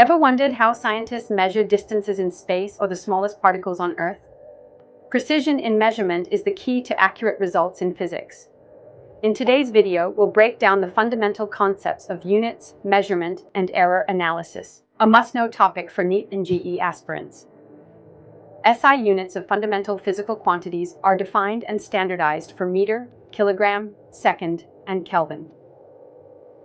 Ever wondered how scientists measure distances in space or the smallest particles on Earth? Precision in measurement is the key to accurate results in physics. In today's video, we'll break down the fundamental concepts of units, measurement, and error analysis, a must-know topic for NEET and GE aspirants. SI units of fundamental physical quantities are defined and standardized for meter, kilogram, second, and Kelvin.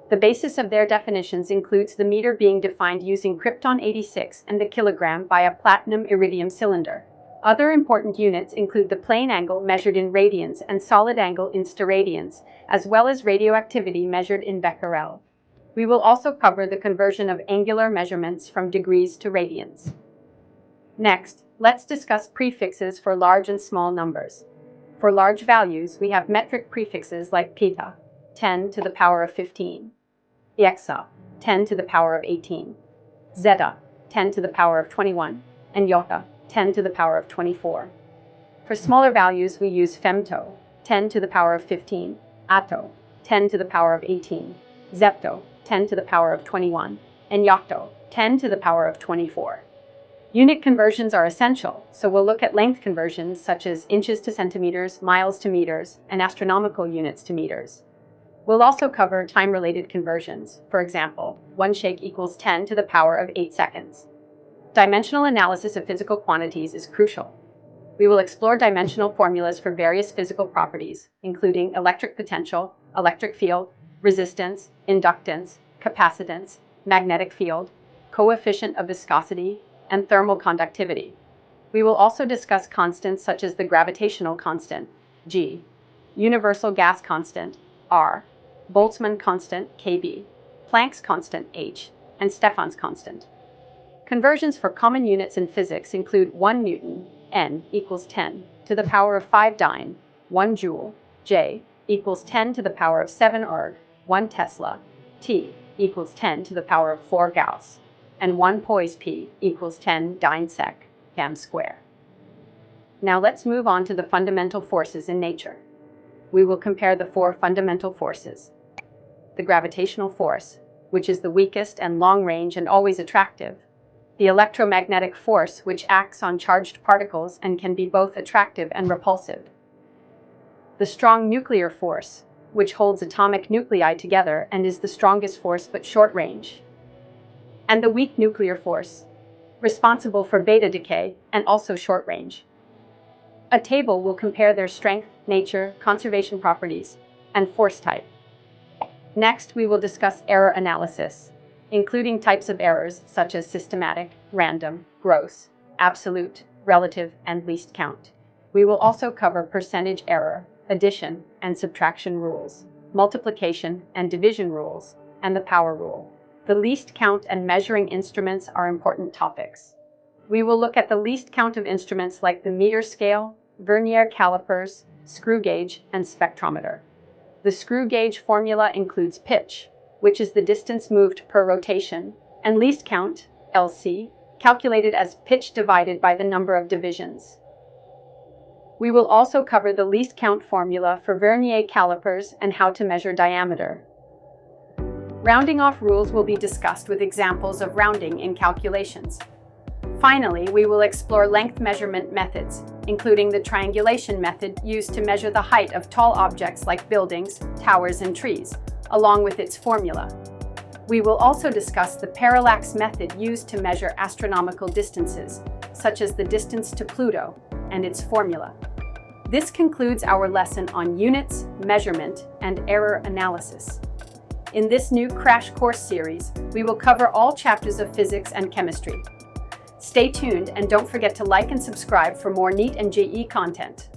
The basis of their definitions includes the meter being defined using Krypton 86 and the kilogram by a platinum-iridium cylinder. Other important units include the plane angle measured in radians and solid angle in steradians, as well as radioactivity measured in becquerel. We will also cover the conversion of angular measurements from degrees to radians. Next, let's discuss prefixes for large and small numbers. For large values, we have metric prefixes like peta, 10 to the power of 15, exa, 10 to the power of 18, zeta, 10 to the power of 21, and iota, 10 to the power of 24. For smaller values, we use femto, 10 to the power of 15, atto, 10 to the power of 18, zepto, 10 to the power of 21, and yocto, 10 to the power of 24. Unit conversions are essential, so we'll look at length conversions such as inches to centimeters, miles to meters, and astronomical units to meters. We'll also cover time-related conversions. For example, 1 shake equals 10 to the power of 8 seconds. Dimensional analysis of physical quantities is crucial. We will explore dimensional formulas for various physical properties, including electric potential, electric field, resistance, inductance, capacitance, magnetic field, coefficient of viscosity, and thermal conductivity. We will also discuss constants such as the gravitational constant, g, universal gas constant, r, Boltzmann constant, kb, Planck's constant, h, and Stefan's constant. Conversions for common units in physics include 1 Newton, N, equals 10 to the power of 5 dyne, 1 joule, J, equals 10 to the power of 7 erg, 1 Tesla, T, equals 10 to the power of 4 Gauss, and 1 poise P equals 10 dyne sec, cam square. Now let's move on to the fundamental forces in nature. We will compare the 4 fundamental forces. The gravitational force, which is the weakest and long-range and always attractive. The electromagnetic force, which acts on charged particles and can be both attractive and repulsive. The strong nuclear force, which holds atomic nuclei together and is the strongest force but short-range. And the weak nuclear force, responsible for beta decay and also short-range. A table will compare their strength, nature, conservation properties, and force type. Next, we will discuss error analysis, including types of errors such as systematic, random, gross, absolute, relative, and least count. We will also cover percentage error, addition and subtraction rules, multiplication and division rules, and the power rule. The least count and measuring instruments are important topics. We will look at the least count of instruments like the meter scale, vernier calipers, screw gauge, and spectrometer. The screw gauge formula includes pitch, which is the distance moved per rotation, and least count, LC, calculated as pitch divided by the number of divisions. We will also cover the least count formula for vernier calipers and how to measure diameter. Rounding off rules will be discussed with examples of rounding in calculations. Finally, we will explore length measurement methods, including the triangulation method used to measure the height of tall objects like buildings, towers, and trees, along with its formula. We will also discuss the parallax method used to measure astronomical distances, such as the distance to Pluto, and its formula. This concludes our lesson on units, measurement, and error analysis. In this new crash course series, we will cover all chapters of physics and chemistry. Stay tuned and don't forget to like and subscribe for more NEET and GE content.